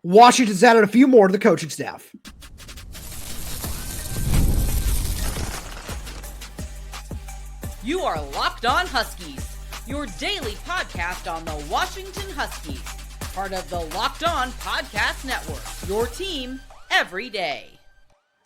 Washington's added a few more to the coaching staff. You are Locked On Huskies, your daily podcast on the Washington Huskies, part of the Locked On Podcast Network, your team every day.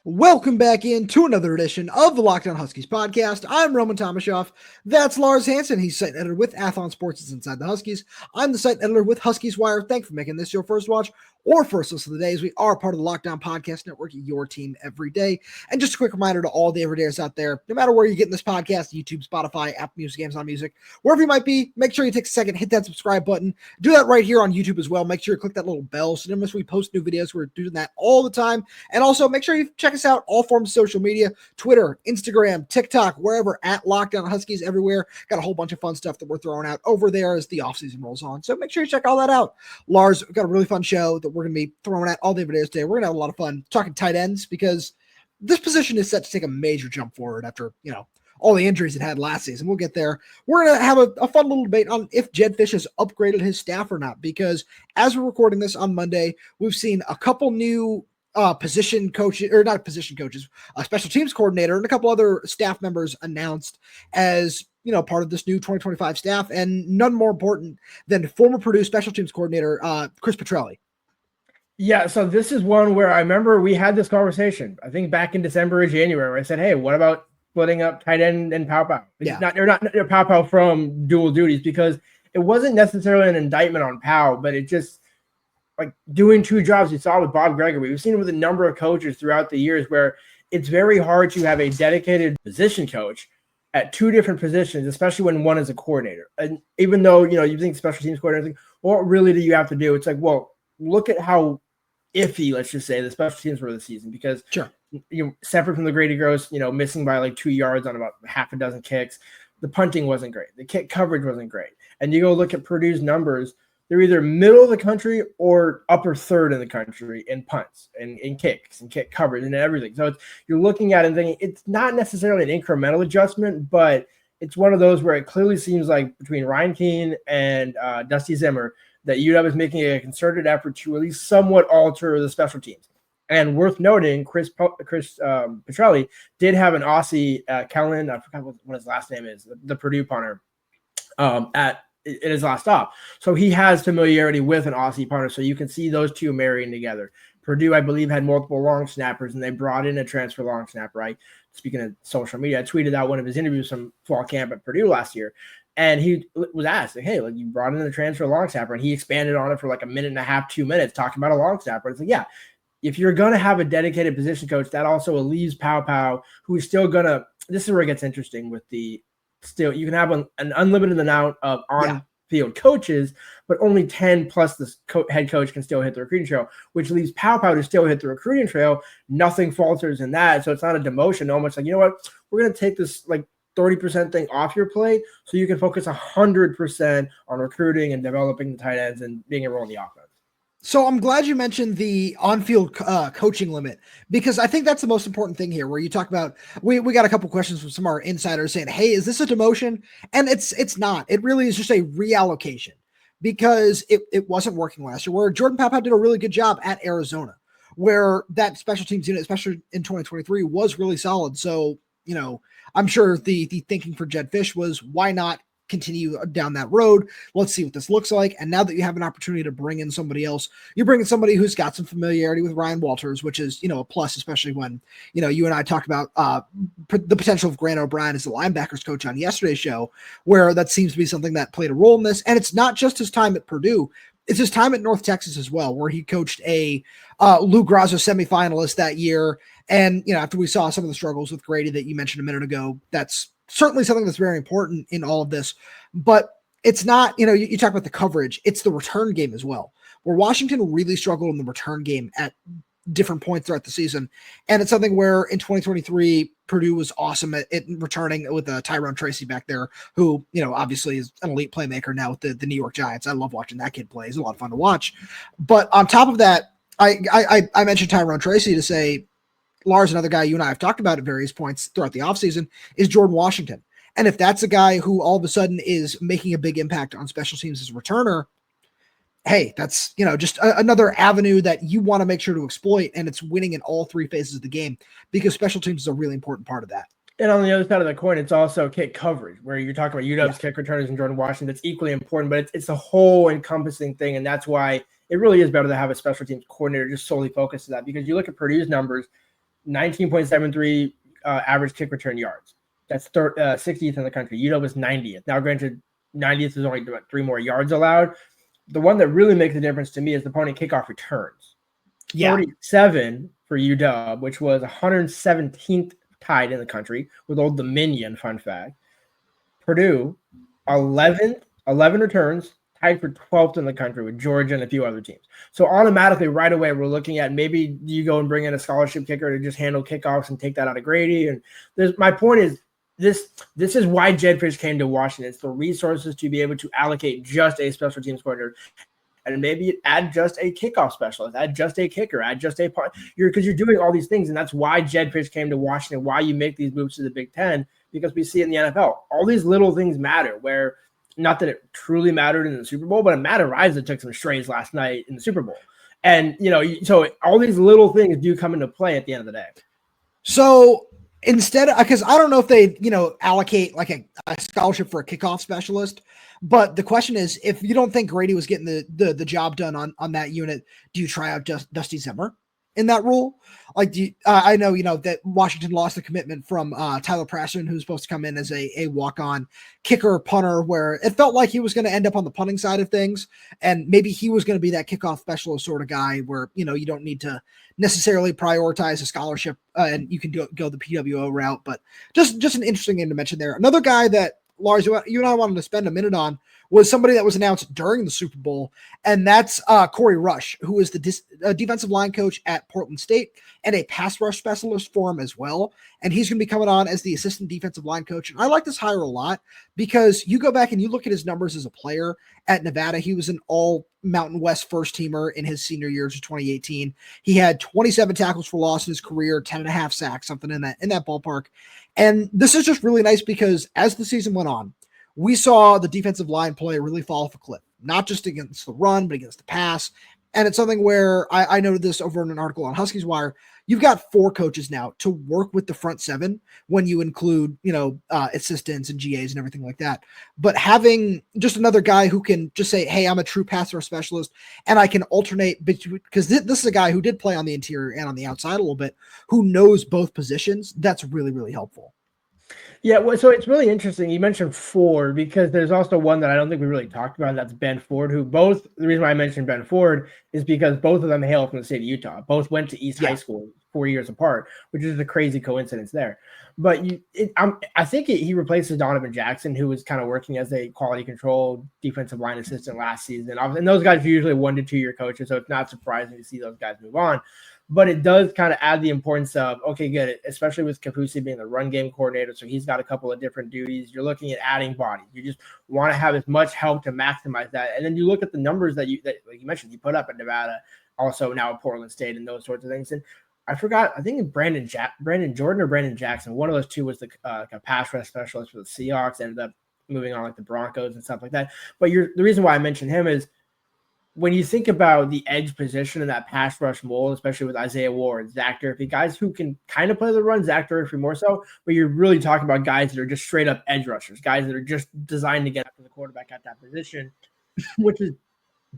Welcome back into another edition of the Locked On Huskies podcast. I'm Roman Tomashoff. That's Lars Hanson. He's site editor with Athlon Sports' Inside the Huskies. I'm the site editor with Huskies Wire. Thanks for making this your first watch or first listen of the day, as we are part of the Locked On Podcast Network, your team every day. And just a quick reminder to all the everydayers out there, no matter where you're getting this podcast, YouTube, Spotify, Apple Music, Amazon Music, wherever you might be, make sure you take a second, hit that subscribe button. Do that right here on YouTube as well. Make sure you click that little bell so you don't miss when we post new videos. We're doing that all the time. And also make sure you check us out all forms of social media, Twitter, Instagram, TikTok, wherever, at Locked On Huskies everywhere. Got a whole bunch of fun stuff that we're throwing out over there as the offseason rolls on. So make sure you check all that out. Lars, we've got a really fun show that we're going to be throwing at all the videos today. We're going to have a lot of fun talking tight ends because this position is set to take a major jump forward after, all the injuries it had last season. We'll get there. We're going to have a fun little debate on if Jedd Fisch has upgraded his staff or not, because as we're recording this on Monday, we've seen a couple new position coaches, or not position coaches, a special teams coordinator and a couple other staff members announced as, part of this new 2025 staff, and none more important than former Purdue special teams coordinator, Chris Petrelli. Yeah, so this is one where I remember we had this conversation, I think back in December or January, where I said, hey, what about splitting up tight end and pow-pow? Yeah. Not pow-pow from dual duties, because it wasn't necessarily an indictment on Pow, but it just, like, doing two jobs. You saw with Bob Gregory. We've seen it with a number of coaches throughout the years where it's very hard to have a dedicated position coach at two different positions, especially when one is a coordinator. And even though, you think special teams coordinator, what really do you have to do? It's like, well, look at how iffy, let's just say, the special teams were this season, because sure, separate from the Grady Gross, missing by like 2 yards on about half a dozen kicks. The punting wasn't great. The kick coverage wasn't great. And you go look at Purdue's numbers, they're either middle of the country or upper third in the country in punts and in kicks and kick coverage and everything. So you're looking at it and thinking it's not necessarily an incremental adjustment, but it's one of those where it clearly seems like between Ryan Keene and Dusty Zimmer that UW is making a concerted effort to at least somewhat alter the special teams. And worth noting, Chris Petrelli did have an Aussie, Kellen, I forgot what his last name is, the Purdue punter, in his last stop. So he has familiarity with an Aussie punter, so you can see those two marrying together. Purdue, I believe, had multiple long snappers, and they brought in a transfer long snapper, right? Speaking of social media, I tweeted out one of his interviews from fall camp at Purdue last year. And he was asked, like, hey, like, you brought in a transfer long snapper, and he expanded on it for like a minute and a half, 2 minutes, talking about a long snapper. It's like, yeah, if you're going to have a dedicated position coach, that also leaves Pow, who is still going to – this is where it gets interesting with the – still, you can have an unlimited amount of on-field coaches, but only 10 plus the head coach can still hit the recruiting trail, which leaves Pow to still hit the recruiting trail. Nothing falters in that, so it's not a demotion. Almost like, you know what, we're going to take this, like, 30% thing off your plate so you can focus 100% on recruiting and developing the tight ends and being able to run the offense. So I'm glad you mentioned the on-field coaching limit, because I think that's the most important thing here, where you talk about, we got a couple questions from some of our insiders saying, hey, is this a demotion? And it's not. It really is just a reallocation, because it wasn't working last year, where Jordan Pow did a really good job at Arizona, where that special teams unit, especially in 2023, was really solid. So, I'm sure the thinking for Jedd Fisch was, why not continue down that road? Let's see what this looks like. And now that you have an opportunity to bring in somebody else, you're bringing somebody who's got some familiarity with Ryan Walters, which is, a plus, especially when, you and I talked about the potential of Grant O'Brien as the linebackers coach on yesterday's show, where that seems to be something that played a role in this. And it's not just his time at Purdue. It's his time at North Texas as well, where he coached a Lou Grasso semifinalist that year. And, after we saw some of the struggles with Grady that you mentioned a minute ago, that's certainly something that's very important in all of this. But it's not, you talk about the coverage, it's the return game as well, where Washington really struggled in the return game at different points throughout the season. And it's something where in 2023, Purdue was awesome at returning with Tyrone Tracy back there, who, obviously is an elite playmaker now with the New York Giants. I love watching that kid play. It's a lot of fun to watch. But on top of that, I mentioned Tyrone Tracy to say, Lars, another guy you and I have talked about at various points throughout the offseason, is Jordan Washington. And if that's a guy who all of a sudden is making a big impact on special teams as a returner, hey, that's, just another avenue that you want to make sure to exploit, and it's winning in all three phases of the game because special teams is a really important part of that. And on the other side of the coin, it's also kick coverage, where you're talking about UW's kick returners and Jordan Washington. That's equally important, but it's a whole encompassing thing, and that's why it really is better to have a special teams coordinator just solely focused on that. Because you look at Purdue's numbers, 19.73 average kick return yards. That's 60th in the country. UW was 90th. Now, granted, 90th is only 3 more yards allowed. The one that really makes the difference to me is the opponent kickoff returns. 47 for UW, which was 117th tied in the country with Old Dominion, fun fact. Purdue, 11 returns, tied for 12th in the country with Georgia and a few other teams. So automatically right away, we're looking at maybe you go and bring in a scholarship kicker to just handle kickoffs and take that out of Grady. And my point is this is why Jedd Fisch came to Washington. It's the resources to be able to allocate just a special teams coordinator. And maybe add just a kickoff specialist, add just a kicker, add just a punt. Because you're doing all these things, and that's why Jedd Fisch came to Washington, why you make these moves to the Big Ten, because we see it in the NFL. All these little things matter, where not that it truly mattered in the Super Bowl, but it mattered. Riza took some strays last night in the Super Bowl. And, so all these little things do come into play at the end of the day. So instead, because I don't know if they, allocate like a scholarship for a kickoff specialist, but the question is, if you don't think Grady was getting the job done on that unit, do you try out Dusty Zimmer in that role? Like, I know, that Washington lost the commitment from Tyler Prasson, who's supposed to come in as a walk-on kicker punter, where it felt like he was going to end up on the punting side of things. And maybe he was going to be that kickoff specialist sort of guy where, you don't need to necessarily prioritize a scholarship and you can go the PWO route, but just an interesting thing to mention there. Another guy that, Lars, you and I wanted to spend a minute on was somebody that was announced during the Super Bowl, and that's Korey Rush, who is the defensive line coach at Portland State and a pass rush specialist for him as well. And he's going to be coming on as the assistant defensive line coach. And I like this hire a lot because you go back and you look at his numbers as a player at Nevada. He was an all Mountain West first teamer in his senior years of 2018. He had 27 tackles for loss in his career, 10.5 sacks, something in that ballpark. And this is just really nice because as the season went on, we saw the defensive line play really fall off a cliff, not just against the run, but against the pass. And it's something where I noted this over in an article on Huskies Wire. You've got 4 coaches now to work with the front 7 when you include, assistants and GAs and everything like that. But having just another guy who can just say, hey, I'm a true pass rush specialist, and I can alternate because this is a guy who did play on the interior and on the outside a little bit, who knows both positions. That's really, really helpful. Yeah, well, so it's really interesting. You mentioned Ford because there's also one that I don't think we really talked about, and that's Ben Ford, the reason why I mentioned Ben Ford is because both of them hail from the state of Utah. Both went to East High School 4 years apart, which is a crazy coincidence there. But I think he replaces Donovan Jackson, who was kind of working as a quality control defensive line assistant last season. And those guys are usually 1 to 2 year coaches, so it's not surprising to see those guys move on. But it does kind of add the importance of, okay, good, especially with Kapusi being the run game coordinator. So he's got a couple of different duties. You're looking at adding bodies. You just want to have as much help to maximize that. And then you look at the numbers that like you mentioned, you put up in Nevada, also now at Portland State and those sorts of things. And I forgot, I think Brandon Jordan or Brandon Jackson, one of those two was a pass rush specialist for the Seahawks, ended up moving on like the Broncos and stuff like that. But the reason why I mentioned him is, when you think about the edge position in that pass rush mold, especially with Isaiah Ward, Zach Durfee, guys who can kind of play the run, Zach Durfee more so, but you're really talking about guys that are just straight up edge rushers, guys that are just designed to get after the quarterback at that position, which is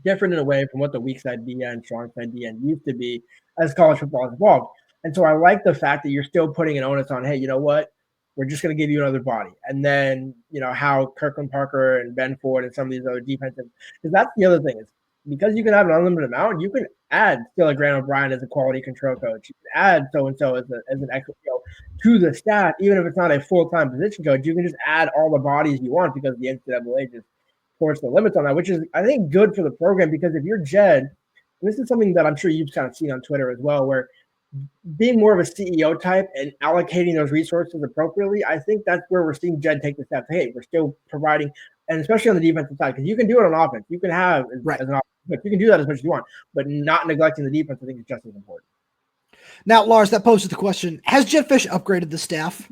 different in a way from what the weak side DN, strong side DN used to be as college football has evolved. And so I like the fact that you're still putting an onus on, hey, you know what? We're just going to give you another body. And then, how Kirkland Parker and Ben Ford and some of these other defensive, because that's the other thing is, because you can have an unlimited amount, you can add still a Grant O'Brien as a quality control coach. You can add so-and-so as an extra to the staff, even if it's not a full-time position coach. You can just add all the bodies you want because the NCAA just forced the limits on that, which is, I think, good for the program because if you're Jedd, this is something that I'm sure you've kind of seen on Twitter as well, where being more of a CEO type and allocating those resources appropriately, I think that's where we're seeing Jedd take the step. Hey, we're still providing, and especially on the defensive side, because you can do it on offense. You can have as an offense, but you can do that as much as you want, but not neglecting the defense, I think, is just as important. Now, Lars, that poses the question: has Jedd Fisch upgraded the staff?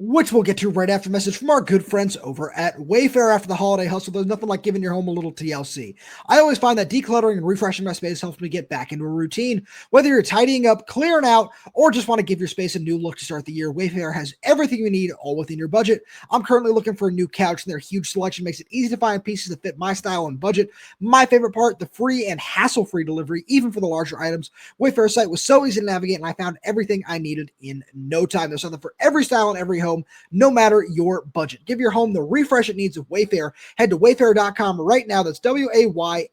which we'll get to right after a message from our good friends over at Wayfair. After the holiday hustle, there's nothing like giving your home a little TLC. I always find that decluttering and refreshing my space helps me get back into a routine. Whether you're tidying up, clearing out, or just want to give your space a new look to start the year, Wayfair has everything you need, all within your budget. I'm currently looking for a new couch, and their huge selection makes it easy to find pieces that fit my style and budget. My favorite part, the free and hassle-free delivery, even for the larger items. Wayfair's site was so easy to navigate, and I found everything I needed in no time. There's something for every style and every home, no matter your budget. Give your home the refresh it needs with Wayfair. Head to wayfair.com right now. That's WAYFAIR.com.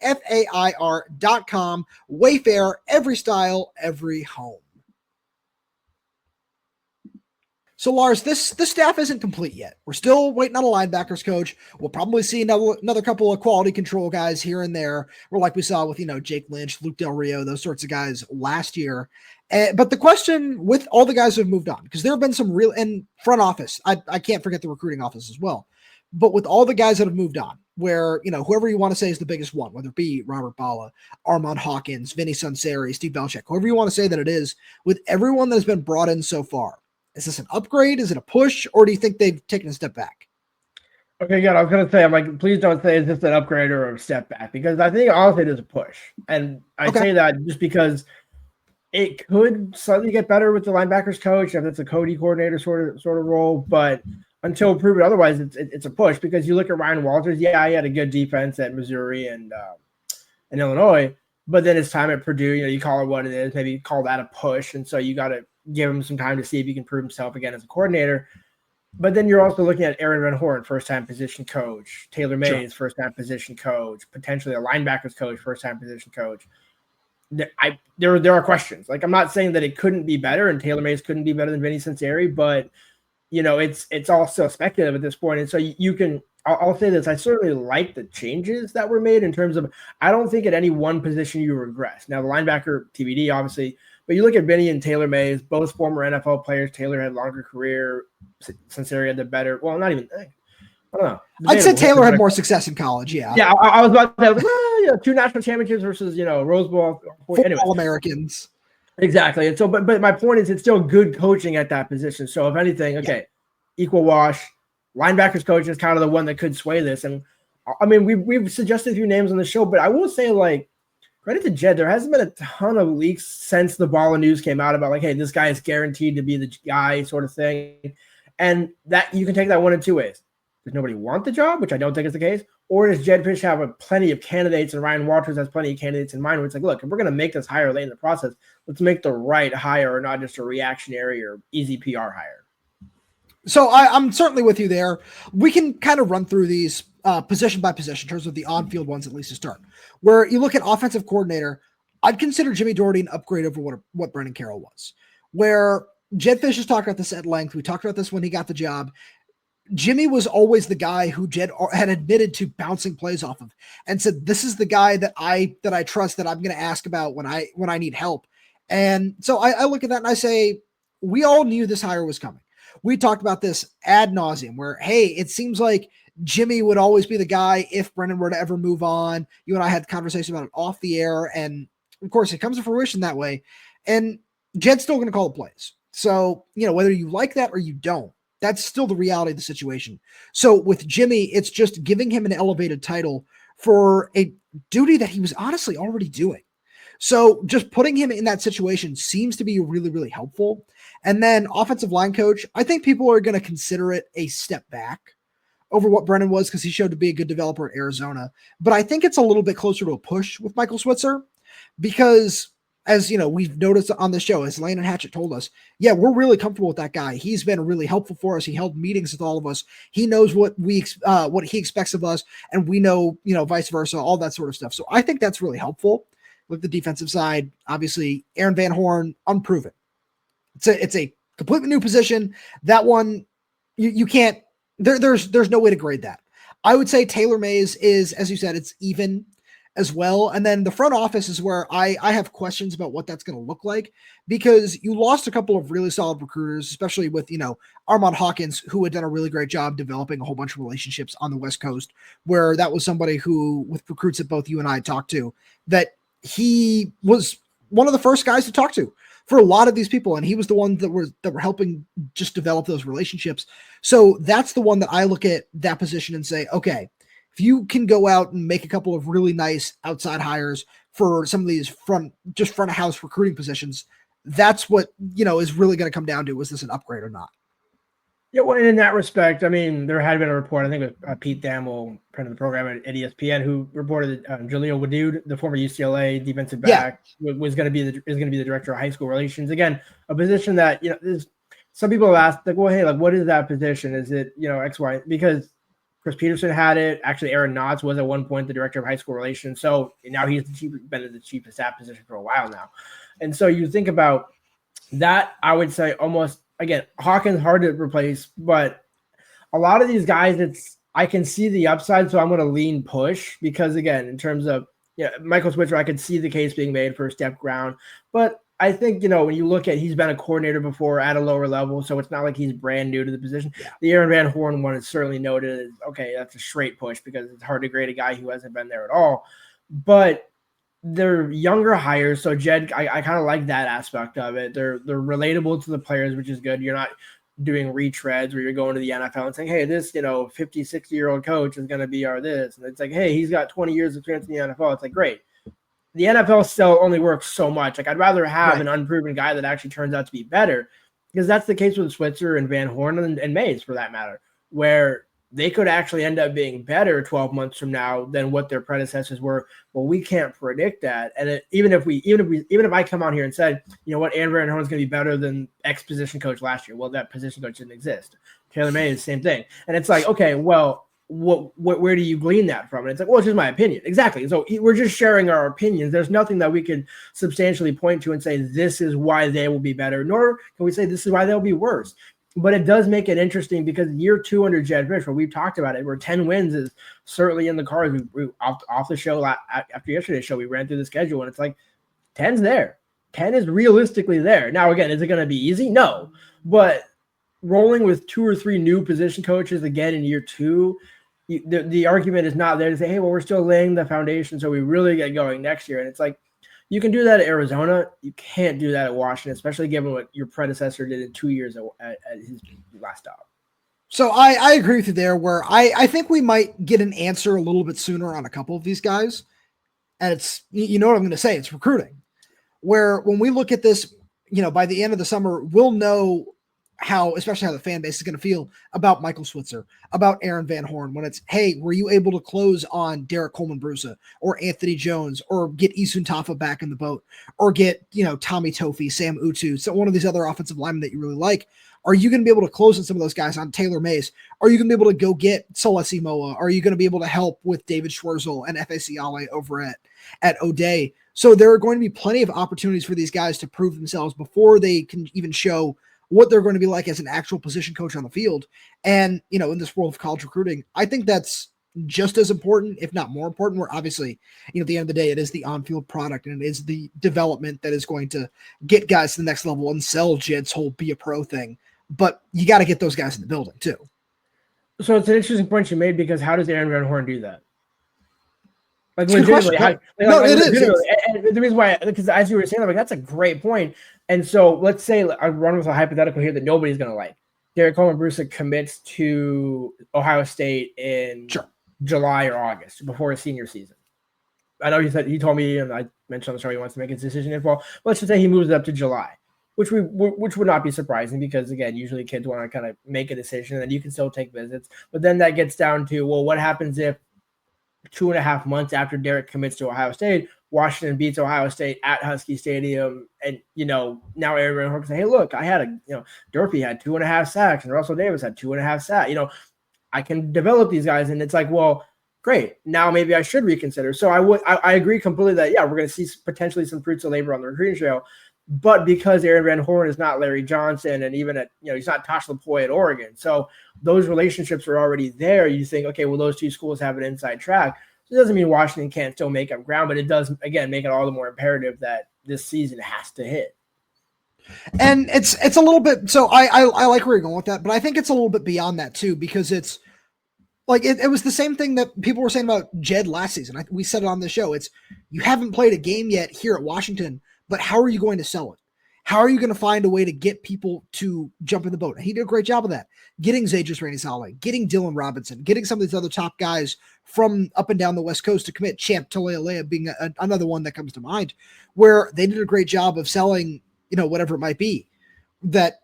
Wayfair, every style, every home. So, Lars, this staff isn't complete yet. We're still waiting on a linebackers coach. We'll probably see another couple of quality control guys here and there, or like we saw with, Jake Lynch, Luke Del Rio, those sorts of guys last year. But the question with all the guys who have moved on, because there have been some real, and front office, I can't forget the recruiting office as well. But with all the guys that have moved on, where, whoever you want to say is the biggest one, whether it be Robert Bala, Armand Hawkins, Vinny Sunseri, Steve Belichick, whoever you want to say that it is, with everyone that has been brought in so far, is this an upgrade? Is it a push? Or do you think they've taken a step back? Okay, God, I was going to say, I'm like, please don't say it's just an upgrade or a step back, because I think honestly it is a push. And I say that just because it could slightly get better with the linebackers coach if it's a Cody coordinator sort of role, but until proven otherwise, it's a push, because you look at Ryan Walters. Yeah, he had a good defense at Missouri and Illinois, but then his time at Purdue, you call it what it is, maybe call that a push, and so you got to give him some time to see if he can prove himself again as a coordinator. But then you're also looking at Aaron Van Horn, first-time position coach, Taylor Mays, first-time position coach, potentially a linebackers coach, first-time position coach. There are questions. Like, I'm not saying that it couldn't be better and Taylor Mays couldn't be better than Vinny Sunseri, but it's also speculative at this point. And so I'll say this, I certainly like the changes that were made in terms of, I don't think at any one position you regress. Now the linebacker TBD, obviously, but you look at Vinny and Taylor Mays, both former NFL players. Taylor had longer career. Sunseri had the better, well, not even, I don't know. I'd say Taylor had more success in college. Yeah. Yeah. I was about to say, 2 national championships versus, Rose Bowl. Anyway. All-Americans. Exactly. And so, but my point is, it's still good coaching at that position. So if anything, equal wash. Linebackers coach is kind of the one that could sway this. And I mean, we've suggested a few names on the show, but I will say, like, credit to Jedd, there hasn't been a ton of leaks since the Balla news came out about, like, hey, this guy is guaranteed to be the guy sort of thing. And that you can take that one in two ways. Does nobody want the job, which I don't think is the case? Or does Jedd Fisch have plenty of candidates, and Ryan Walters has plenty of candidates in mind, where it's like, look, if we're going to make this hire late in the process, let's make the right hire, not just a reactionary or easy PR hire. So I'm certainly with you there. We can kind of run through these position by position in terms of the on-field ones, at least to start. Where you look at offensive coordinator, I'd consider Jimmy Doherty an upgrade over what Brennan Carroll was. Where Jedd Fisch has talked about this at length. We talked about this when he got the job. Jimmy was always the guy who Jedd had admitted to bouncing plays off of, and said, "This is the guy that I trust, that I'm going to ask about when I need help." And so I look at that and I say, we all knew this hire was coming. We talked about this ad nauseum, where, hey, it seems like Jimmy would always be the guy if Brennan were to ever move on. You and I had conversations about it off the air, and of course it comes to fruition that way. And Jedd's still going to call the plays. So, whether you like that or you don't, that's still the reality of the situation. So with Jimmy, it's just giving him an elevated title for a duty that he was honestly already doing. So just putting him in that situation seems to be really, really helpful. And then offensive line coach, I think people are going to consider it a step back over what Brennan was, because he showed to be a good developer at Arizona. But I think it's a little bit closer to a push with Michael Switzer, because, as we've noticed on the show, as Lane and Hatchett told us, we're really comfortable with that guy. He's been really helpful for us. He held meetings with all of us. He knows what he expects of us, and we know, vice versa, all that sort of stuff. So I think that's really helpful. With the defensive side, obviously, Aaron Van Horn, unproven. It's a completely new position. That one, you can't. There's no way to grade that. I would say Taylor Mays is, as you said, it's even as well. And then the front office is where I have questions about what that's going to look like, because you lost a couple of really solid recruiters, especially with, Armand Hawkins, who had done a really great job developing a whole bunch of relationships on the West Coast, where that was somebody who, with recruits that both you and I talked to, that he was one of the first guys to talk to for a lot of these people. And he was the one that were helping just develop those relationships. So that's the one that I look at that position and say, okay, if you can go out and make a couple of really nice outside hires for some of these front of house recruiting positions, that's what, is really going to come down to, is this an upgrade or not? Yeah, well, in that respect, I mean, there had been a report, I think it was Pete Thamel, friend of the program at ESPN, who reported that Jaleel Wadood, the former UCLA defensive back, was going to be the director of high school relations. Again, a position that, some people have asked, like, well, hey, like, what is that position? Is it, X, Y? Because Chris Peterson had it. Actually, Aaron Knotts was at one point the director of high school relations. So now he's been in the chief of staff position for a while now. And so you think about that, I would say almost, again, Hawkins hard to replace, but a lot of these guys, I can see the upside, so I'm going to lean push because, again, in terms of Michael Switzer, I could see the case being made for a step ground, but I think when you look at, he's been a coordinator before at a lower level, so it's not like he's brand new to the position. Yeah. The Aaron Van Horn one is certainly noted as okay, that's a straight push because it's hard to grade a guy who hasn't been there at all, but they're younger hires, so Jedd, I kind of like that aspect of it. They're relatable to the players, which is good. You're not doing retreads where you're going to the NFL and saying, hey, this 50, 60-year-old coach is going to be our this. And it's like, hey, he's got 20 years of experience in the NFL. It's like, great. The NFL still only works so much. Like, I'd rather have an unproven guy that actually turns out to be better, because that's the case with Switzer and Van Horn and Mays, for that matter, where they could actually end up being better 12 months from now than what their predecessors were. Well, we can't predict that. And even if I come out here and said, Aaron Van Horn is going to be better than X position coach last year. Well, that position coach didn't exist. Taylor May is the same thing. And it's like, okay, well, where do you glean that from? And it's like, well, it's just my opinion. Exactly. So we're just sharing our opinions. There's nothing that we can substantially point to and say, this is why they will be better, nor can we say this is why they'll be worse. But it does make it interesting because year 2 under Jedd Fisch, where we've talked about it, where 10 wins is certainly in the cards. We off the show after yesterday's show, we ran through the schedule, and it's like 10's there. 10 is realistically there. Now, again, is it going to be easy? No. But rolling with 2 or 3 new position coaches again in year 2, the argument is not there to say, hey, well, we're still laying the foundation, so we really get going next year. And it's like, you can do that at Arizona. You can't do that at Washington, especially given what your predecessor did in 2 years at his last stop. So I agree with you there, where I think we might get an answer a little bit sooner on a couple of these guys. And it's, what I'm going to say, it's recruiting. Where when we look at this, by the end of the summer, we'll know especially how the fan base is going to feel about Michael Switzer, about Aaron Van Horn, when it's, hey, were you able to close on Derek Coleman-Brusa or Anthony Jones, or get Isun Tafa back in the boat, or get, Tommy Tofi, Sam Utu, so one of these other offensive linemen that you really like? Are you going to be able to close on some of those guys, on Taylor Mays? Are you going to be able to go get Solesi Moa? Are you going to be able to help with David Schwarzel and F.A. Ciale over at O'Day? So there are going to be plenty of opportunities for these guys to prove themselves before they can even show what they're going to be like as an actual position coach on the field. And, in this world of college recruiting, I think that's just as important, if not more important, where obviously, at the end of the day, it is the on-field product and it is the development that is going to get guys to the next level and sell Jedd's whole be a pro thing. But you got to get those guys in the building too. So it's an interesting point you made, because how does Aaron Van Horn do that? Like, it is. And the reason why, because as you were saying, that's a great point. And so let's say I run with a hypothetical here that nobody's going to like. Derek Coleman-Brusa commits to Ohio State in July or August before his senior season. I know he told me, and I mentioned on the show, he wants to make his decision in fall. Let's just say he moves it up to July, which would not be surprising, because again, usually kids want to kind of make a decision and you can still take visits. But then that gets down to, well, what happens if 2.5 months after Derek commits to Ohio State, Washington beats Ohio State at Husky Stadium, and now Aaron Van Horn can say, hey, look, I had Durfee had 2.5 sacks and Russell Davis had 2.5 sacks. I can develop these guys, and it's like, well, great. Now maybe I should reconsider. So I agree completely that we're going to see potentially some fruits of labor on the recruiting trail, but because Aaron Van Horn is not Larry Johnson, and even at he's not Tosh LaPoy at Oregon, so those relationships are already there. You think, okay, well, those two schools have an inside track. It doesn't mean Washington can't still make up ground, but it does, again, make it all the more imperative that this season has to hit. And it's a little bit, so I like where you're going with that, but I think it's a little bit beyond that too, because it's like, it was the same thing that people were saying about Jedd last season. We said it on the show. It's, you haven't played a game yet here at Washington, but how are you going to sell it? How are you going to find a way to get people to jump in the boat? And he did a great job of that. Getting Zajas Rainey-Sale, getting Dylan Robinson, getting some of these other top guys from up and down the West Coast to commit. Champ Talea being another one that comes to mind, where they did a great job of selling, whatever it might be that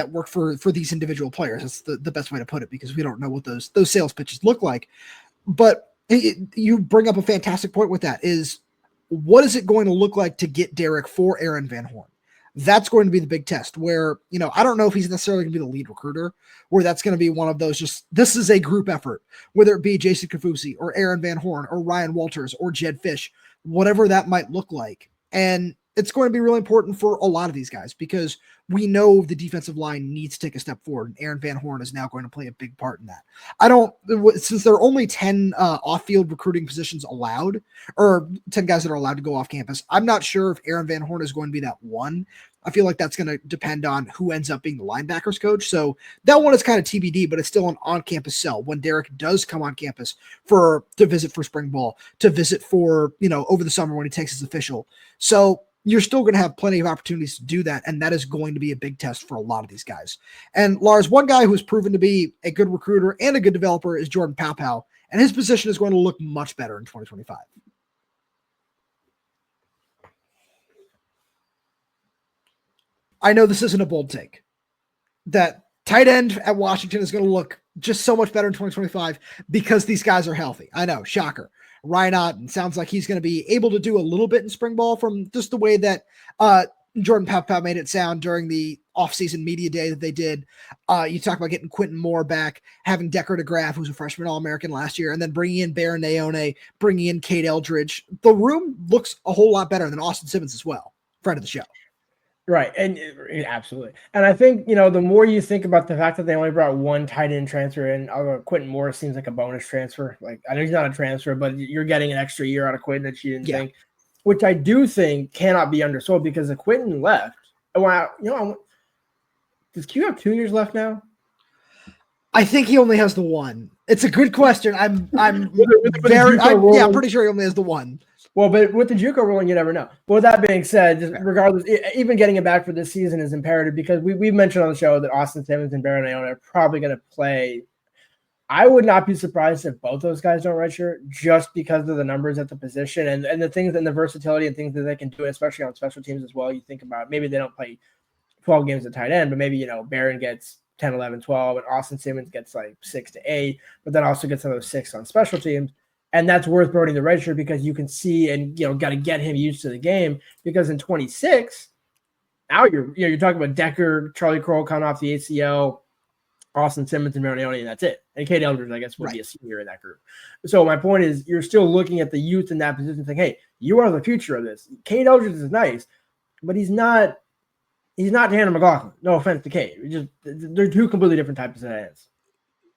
worked for these individual players. That's the best way to put it, because we don't know what those sales pitches look like. But you bring up a fantastic point with that is, what is it going to look like to get Derek for Aaron Van Horn? That's going to be the big test where, I don't know if he's necessarily going to be the lead recruiter, where that's going to be one of those, just, this is a group effort, whether it be Jason Kafusi or Aaron Van Horn or Ryan Walters or Jedd Fisch, whatever that might look like. And it's going to be really important for a lot of these guys, because we know the defensive line needs to take a step forward, and Aaron Van Horn is now going to play a big part in that. Since there are only 10 off-field recruiting positions allowed, or 10 guys that are allowed to go off campus, I'm not sure if Aaron Van Horn is going to be that one. I feel like that's going to depend on who ends up being the linebackers coach. So that one is kind of TBD, but it's still an on-campus sell when Derek does come on campus to visit for spring ball, to visit for, over the summer when he takes his official. So you're still going to have plenty of opportunities to do that, and that is going to be a big test for a lot of these guys. And Lars, one guy who's proven to be a good recruiter and a good developer is Jordan Paopao, and his position is going to look much better in 2025. I know this isn't a bold take, that tight end at Washington is going to look just so much better in 2025 because these guys are healthy. I know, shocker. Ryan Otten sounds like he's going to be able to do a little bit in spring ball, from just the way that Jordan Paopao made it sound during the offseason media day that they did. You talk about getting Quentin Moore back, having DeGraaf, who's a freshman All-American last year, and then bringing in Baron Naone, bringing in Cade Eldridge. The room looks a whole lot better than Austin Simmons as well, friend of the show. Right. And absolutely. And I think, the more you think about the fact that they only brought one tight end transfer in, Quentin Moore seems like a bonus transfer. Like, I know he's not a transfer, but you're getting an extra year out of Quentin that you didn't think, which I do think cannot be undersold, because if Quentin left, does Q have 2 years left now? I think he only has the one. It's a good question. I'm pretty sure he only has the one. Well, but with the JUCO ruling, you never know. But with that being said, regardless, even getting him back for this season is imperative, because we've mentioned on the show that Austin Simmons and Baron Naone are probably going to play. I would not be surprised if both those guys don't redshirt, just because of the numbers at the position and the things and the versatility and things that they can do, especially on special teams as well. You think about, maybe they don't play 12 games at tight end, but maybe, Baron gets 10, 11, 12, and Austin Simmons gets like 6 to 8, but then also gets another 6 on special teams. And that's worth burning the redshirt, because you can see and, got to get him used to the game, because in 26, now you're talking about Decker, Charlie Kroll coming off the ACL, Austin Simmons and Baron Naone, and that's it. And Cade Eldridge, I guess, would be a senior in that group. So my point is, you're still looking at the youth in that position, saying, hey, you are the future of this. Cade Eldridge is nice, but he's not Tanner McLaughlin. No offense to Cade. They're two completely different types of hands.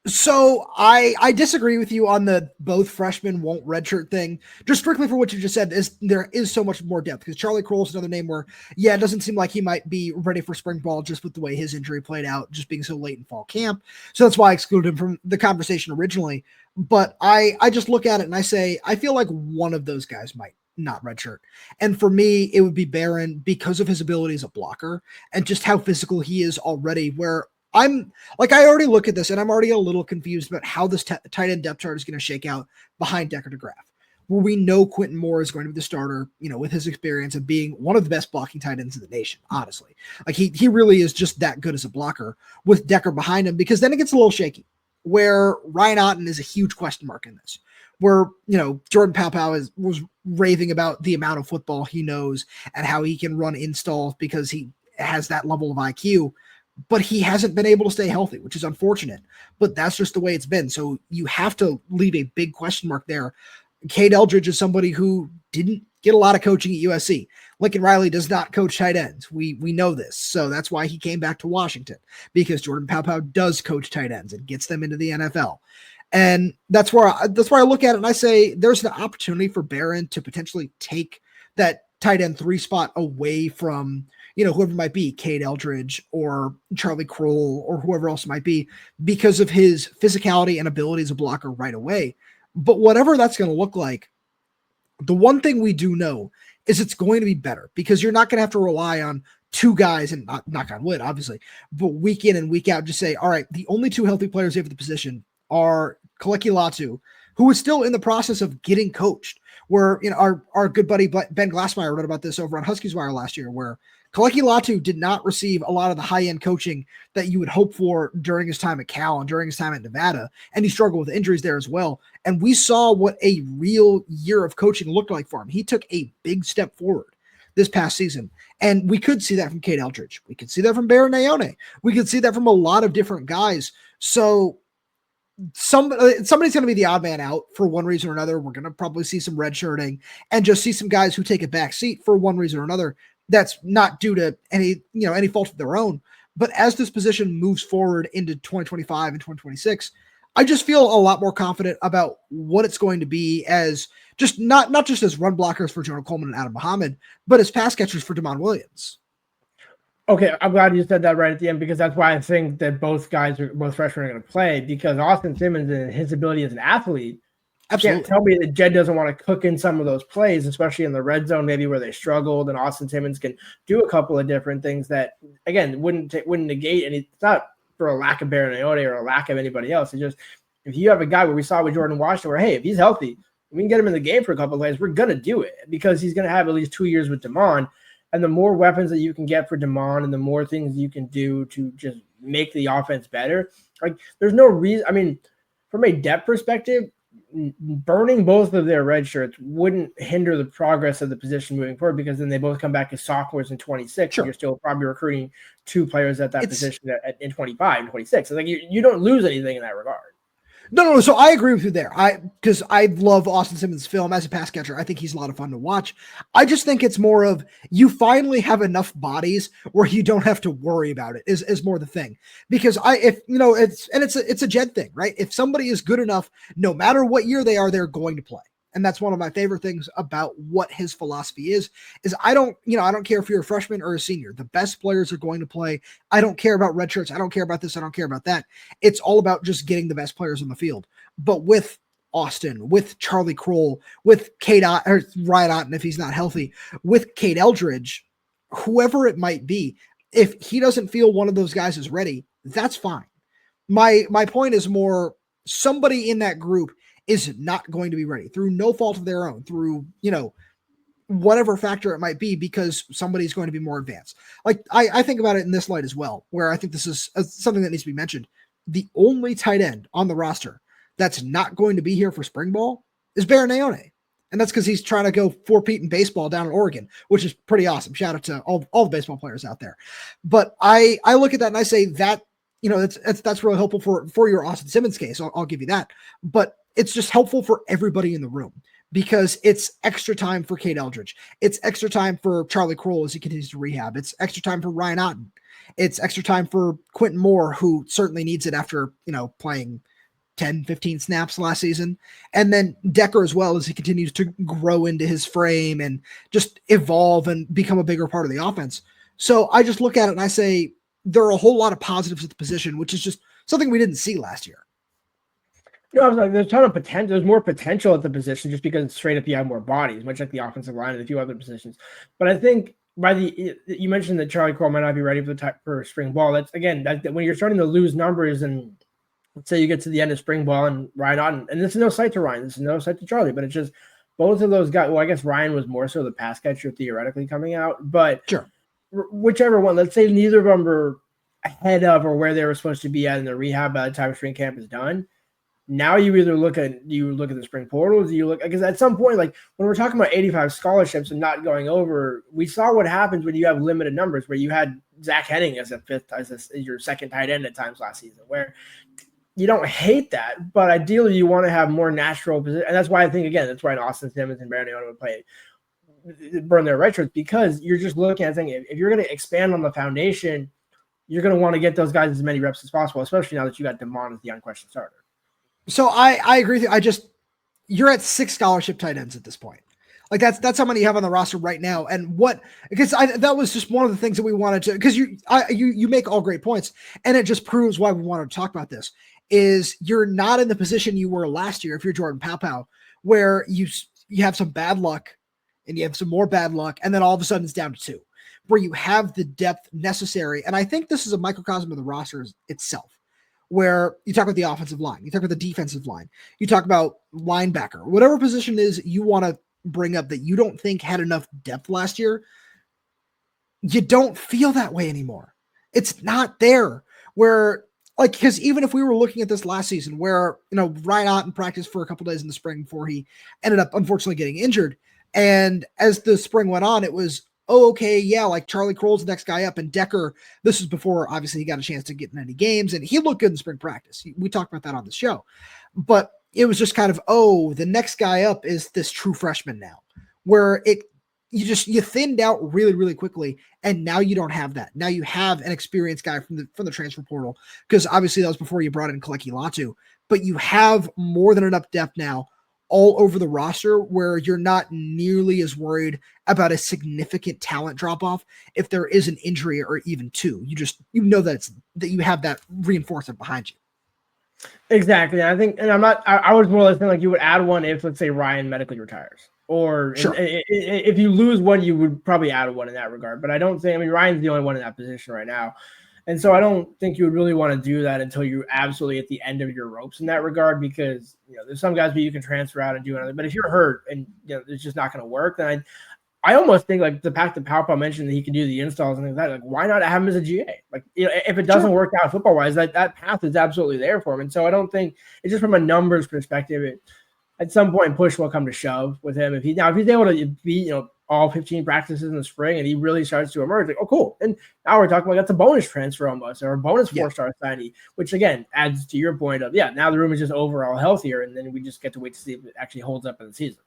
So I disagree with you on the both freshmen won't redshirt thing. Just strictly for what you just said, there is so much more depth, because Charlie Kroll is another name where, it doesn't seem like he might be ready for spring ball just with the way his injury played out, just being so late in fall camp. So that's why I excluded him from the conversation originally. But I just look at it and I say, I feel like one of those guys might not redshirt. And for me, it would be Baron, because of his ability as a blocker and just how physical he is already, where I'm like, I already look at this and I'm already a little confused about how this tight end depth chart is going to shake out behind Decker DeGraaf, where we know Quentin Moore is going to be the starter, with his experience of being one of the best blocking tight ends in the nation, honestly. Like he really is just that good as a blocker, with Decker behind him, because then it gets a little shaky, where Ryan Otten is a huge question mark in this, where, Jordan Paopao was raving about the amount of football he knows and how he can run installs because he has that level of IQ. But he hasn't been able to stay healthy, which is unfortunate. But that's just the way it's been. So you have to leave a big question mark there. Cade Eldridge is somebody who didn't get a lot of coaching at USC. Lincoln Riley does not coach tight ends. We know this. So that's why he came back to Washington, because Jordan Paopao does coach tight ends and gets them into the NFL. And that's where I look at it and I say there's an opportunity for Baron to potentially take that tight end 3 spot away from, whoever it might be, Cade Eldridge or Charlie Kroll or whoever else it might be, because of his physicality and ability as a blocker right away. But whatever that's going to look like, the one thing we do know is it's going to be better, because you're not going to have to rely on two guys, and not knock on wood, obviously, but week in and week out, just say, all right, the only two healthy players we have at the position are Kaleki Latu, who is still in the process of getting coached. Where, you know, our good buddy Ben Glassmeyer wrote about this over on Huskies Wire last year, where Kaleki Latu did not receive a lot of the high-end coaching that you would hope for during his time at Cal and during his time at Nevada, and he struggled with injuries there as well. And we saw what a real year of coaching looked like for him. He took a big step forward this past season. And we could see that from Cade Eldridge. We could see that from Baron Naone. We could see that from a lot of different guys. So somebody's going to be the odd man out for one reason or another. We're going to probably see some redshirting and just see some guys who take a back seat for one reason or another. That's not due to any fault of their own. But as this position moves forward into 2025 and 2026, I just feel a lot more confident about what it's going to be as just not just as run blockers for Jonah Coleman and Adam Muhammad, but as pass catchers for Damon Williams. Okay, I'm glad you said that right at the end, because that's why I think that both freshmen are going to play, because Austin Simmons and his ability as an athlete, Absolutely. Can't tell me that Jedd doesn't want to cook in some of those plays, especially in the red zone, maybe where they struggled, and Austin Simmons can do a couple of different things that, again, wouldn't negate, and it's not for a lack of Baron Naone or a lack of anybody else. It's just, if you have a guy where we saw with Jordan Washington, where, hey, if he's healthy, we can get him in the game for a couple of plays, we're going to do it, because he's going to have at least 2 years with Damon. And the more weapons that you can get for Damon and the more things you can do to just make the offense better, like, there's no reason. I mean, from a depth perspective, burning both of their red shirts wouldn't hinder the progress of the position moving forward, because then they both come back as sophomores in 26. Sure. And you're still probably recruiting two players at that position in 25 and 26. So, like, you don't lose anything in that regard. No. So I agree with you there. Because I love Austin Simmons' film as a pass catcher. I think he's a lot of fun to watch. I just think it's more of, you finally have enough bodies where you don't have to worry about it is more the thing. Because it's a Jedd thing, right? If somebody is good enough, no matter what year they are, they're going to play. And that's one of my favorite things about what his philosophy is I don't care if you're a freshman or a senior. The best players are going to play. I don't care about red shirts. I don't care about this. I don't care about that. It's all about just getting the best players on the field. But with Austin, with Charlie Kroll, with Ryan Otten, if he's not healthy, with Cade Eldridge, whoever it might be, if he doesn't feel one of those guys is ready, that's fine. My point is more, somebody in that group is not going to be ready through no fault of their own, through, whatever factor it might be, because somebody's going to be more advanced. Like, I think about it in this light as well, where I think this is something that needs to be mentioned. The only tight end on the roster that's not going to be here for spring ball is Baron Naone. And that's because he's trying to go 4-peat in baseball down in Oregon, which is pretty awesome. Shout out to all the baseball players out there. But I look at that and I say that, that's really helpful for your Austin Simmons case. I'll give you that. But it's just helpful for everybody in the room, because it's extra time for Cade Eldridge. It's extra time for Charlie Kroll as he continues to rehab. It's extra time for Ryan Otten. It's extra time for Quentin Moore, who certainly needs it after, playing 10, 15 snaps last season. And then Decker as well, as he continues to grow into his frame and just evolve and become a bigger part of the offense. So I just look at it and I say, there are a whole lot of positives at the position, which is just something we didn't see last year. No, I was like, there's a ton of potential. There's more potential at the position just because straight up you have more bodies, much like the offensive line and a few other positions. But I think you mentioned that Charlie Kroll might not be ready for spring ball. That's, again, when you're starting to lose numbers, and let's say you get to the end of spring ball and Ryan Otten, and this is no slight to Ryan, this is no slight to Charlie, but it's just both of those guys. Well, I guess Ryan was more so the pass catcher theoretically coming out, but sure, whichever one. Let's say neither of them were ahead of or where they were supposed to be at in the rehab by the time spring camp is done. Now you either look at the spring portals, because at some point, like when we're talking about 85 scholarships and not going over, we saw what happens when you have limited numbers, where you had Zach Henning as your second tight end at times last season, where you don't hate that, but ideally you want to have more natural position. And that's why I think, again, that's why Austin Simmons and Baron Naone would burn their red shirts, because you're just looking at saying, if you're going to expand on the foundation, you're going to want to get those guys as many reps as possible, especially now that you got Damon as the unquestioned starter. So I agree with you. You're at 6 scholarship tight ends at this point. Like that's how many you have on the roster right now. And that was just one of the things that we wanted to, because you make all great points, and it just proves why we wanted to talk about this, is you're not in the position you were last year if you're Jordan Paopao, where you have some bad luck and you have some more bad luck, and then all of a sudden it's down to 2. where you have the depth necessary. And I think this is a microcosm of the roster itself, where you talk about the offensive line, you talk about the defensive line, you talk about linebacker, whatever position it is you want to bring up that you don't think had enough depth last year, you don't feel that way anymore. It's not there. Where, like, because even if we were looking at this last season where, Ryan Otten practiced for a couple days in the spring before he ended up unfortunately getting injured. And as the spring went on, it was, okay, yeah, like Charlie Kroll's the next guy up, and Decker, this was before obviously he got a chance to get in any games, and he looked good in spring practice. We talked about that on the show. But it was just kind of, the next guy up is this true freshman now, where you thinned out really, really quickly, and now you don't have that. Now you have an experienced guy from the transfer portal, because obviously that was before you brought in Kaleki Latu, but you have more than enough depth now all over the roster where you're not nearly as worried about a significant talent drop-off if there is an injury or even two. You know that you have that reinforcement behind you. Exactly. I think, and I was more or less thinking like you would add one if, let's say, Ryan medically retires. Or sure. If you lose one, you would probably add one in that regard. But I don't think, Ryan's the only one in that position right now. And so I don't think you would really want to do that until you're absolutely at the end of your ropes in that regard, because, there's some guys where you can transfer out and do another. But if you're hurt and, it's just not going to work, then I almost think like the fact that Powell mentioned that he can do the installs and things like that, like why not have him as a GA? Like, if it doesn't work out football wise, that path is absolutely there for him. And so I don't think it's just from a numbers perspective, at some point push will come to shove with him. If he's able to be, all 15 practices in the spring and he really starts to emerge, like, oh, cool. And now we're talking about that's a bonus transfer almost, or a bonus 4-star signee, which again adds to your point of, now the room is just overall healthier. And then we just get to wait to see if it actually holds up in the season.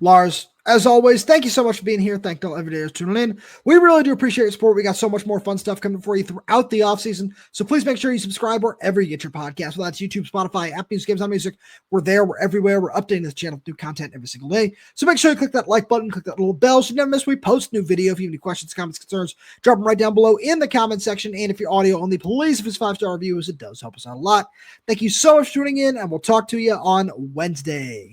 Lars, as always, thank you so much for being here. Thank you all every day for tuning in. We really do appreciate your support. We got so much more fun stuff coming for you throughout the offseason. So please make sure you subscribe wherever you get your podcast, whether that's YouTube, Spotify, Apple Music, Games on Music. We're there. We're everywhere. We're updating this channel with new content every single day. So make sure you click that like button, click that little bell so you never miss when we post a new video. If you have any questions, comments, concerns, drop them right down below in the comment section. And if you're audio only, please, if it's 5-star reviews, it does help us out a lot. Thank you so much for tuning in, and we'll talk to you on Wednesday.